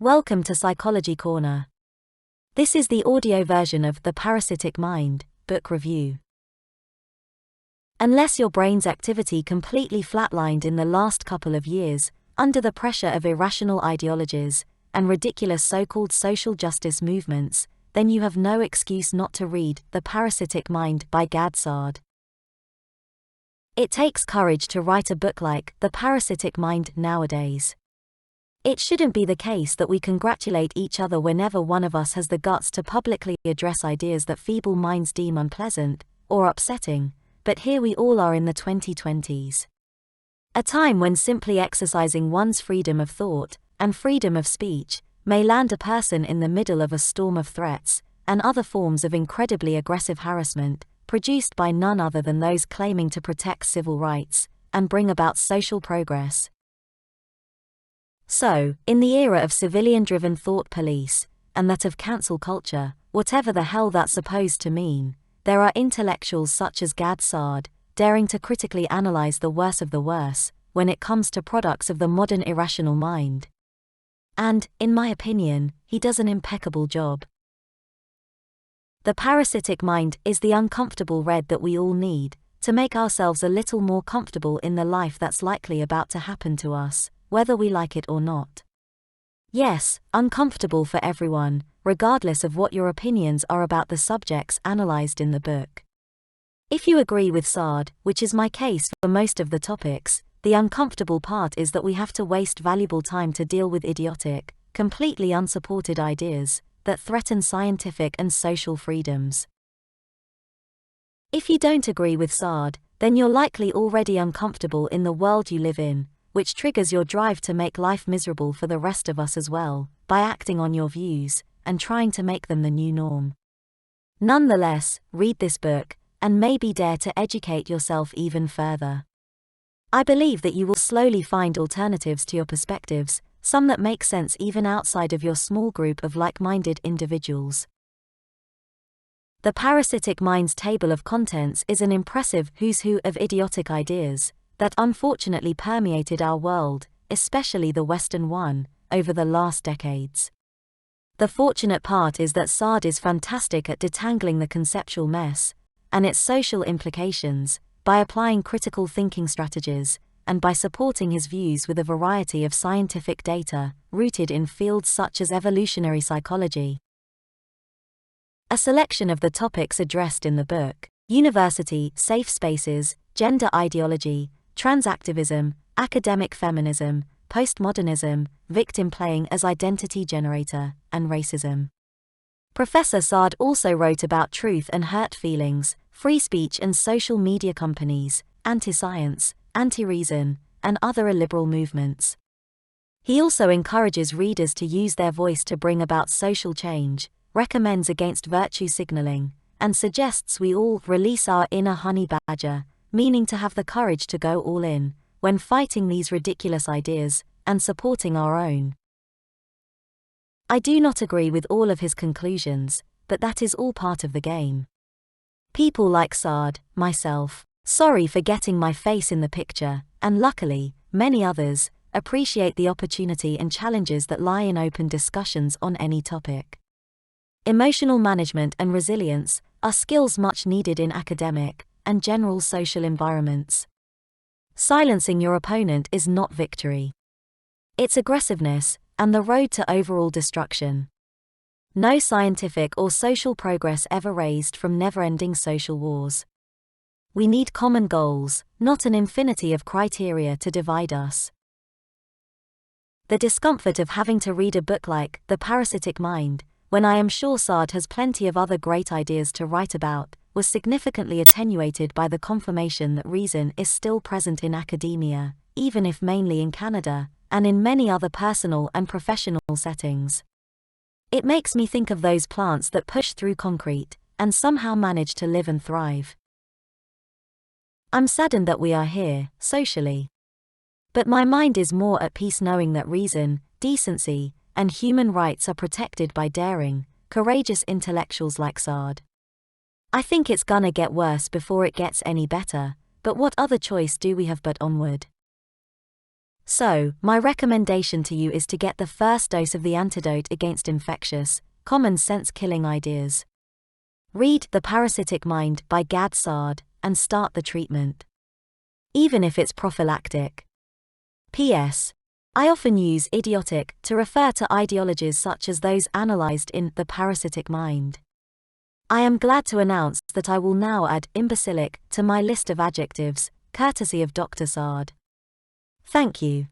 Welcome to Psychology Corner. This is the audio version of The Parasitic Mind book review. Unless your brain's activity completely flatlined in the last couple of years, under the pressure of irrational ideologies and ridiculous so-called social justice movements, then you have no excuse not to read The Parasitic Mind by Gad Saad. It takes courage to write a book like The Parasitic Mind nowadays. It shouldn't be the case that we congratulate each other whenever one of us has the guts to publicly address ideas that feeble minds deem unpleasant or upsetting, but here we all are in the 2020s. A time when simply exercising one's freedom of thought and freedom of speech may land a person in the middle of a storm of threats and other forms of incredibly aggressive harassment, produced by none other than those claiming to protect civil rights and bring about social progress. So, in the era of civilian-driven thought police, and that of cancel culture, whatever the hell that's supposed to mean, there are intellectuals such as Gad Saad, daring to critically analyze the worst of the worst, when it comes to products of the modern irrational mind. And, in my opinion, he does an impeccable job. The Parasitic Mind is the uncomfortable read that we all need, to make ourselves a little more comfortable in the life that's likely about to happen to us, whether we like it or not. Yes, uncomfortable for everyone, regardless of what your opinions are about the subjects analyzed in the book. If you agree with Saad, which is my case for most of the topics, the uncomfortable part is that we have to waste valuable time to deal with idiotic, completely unsupported ideas that threaten scientific and social freedoms. If you don't agree with Saad, then you're likely already uncomfortable in the world you live in, which triggers your drive to make life miserable for the rest of us as well, by acting on your views and trying to make them the new norm. Nonetheless, read this book, and maybe dare to educate yourself even further. I believe that you will slowly find alternatives to your perspectives, some that make sense even outside of your small group of like-minded individuals. The Parasitic Mind's table of contents is an impressive who's who of idiotic ideas that unfortunately permeated our world, especially the Western one, over the last decades. The fortunate part is that Saad is fantastic at detangling the conceptual mess and its social implications by applying critical thinking strategies and by supporting his views with a variety of scientific data rooted in fields such as evolutionary psychology. A selection of the topics addressed in the book: university, safe spaces, gender ideology, transactivism, academic feminism, postmodernism, victim playing as identity generator, and racism. Professor Saad also wrote about truth and hurt feelings, free speech and social media companies, anti-science, anti-reason, and other illiberal movements. He also encourages readers to use their voice to bring about social change, recommends against virtue signaling, and suggests we all release our inner honey badger, meaning to have the courage to go all in when fighting these ridiculous ideas and supporting our own. I do not agree with all of his conclusions, but that is all part of the game. People like Saad, myself, sorry for getting my face in the picture, and luckily, many others, appreciate the opportunity and challenges that lie in open discussions on any topic. Emotional management and resilience are skills much needed in academic and general social environments. Silencing your opponent is not victory. It's aggressiveness and the road to overall destruction. No scientific or social progress ever raised from never-ending social wars. We need common goals, not an infinity of criteria to divide us. The discomfort of having to read a book like The Parasitic Mind, when I am sure Saad has plenty of other great ideas to write about, was significantly attenuated by the confirmation that reason is still present in academia, even if mainly in Canada, and in many other personal and professional settings. It makes me think of those plants that push through concrete and somehow manage to live and thrive. I'm saddened that we are here, socially. But my mind is more at peace knowing that reason, decency, and human rights are protected by daring, courageous intellectuals like Saad. I think it's gonna get worse before it gets any better, but what other choice do we have but onward? So, my recommendation to you is to get the first dose of the antidote against infectious, common-sense killing ideas. Read The Parasitic Mind by Gad Saad and start the treatment, even if it's prophylactic. P.S. I often use idiotic to refer to ideologies such as those analyzed in The Parasitic Mind. I am glad to announce that I will now add imbecilic to my list of adjectives, courtesy of Dr. Saad. Thank you.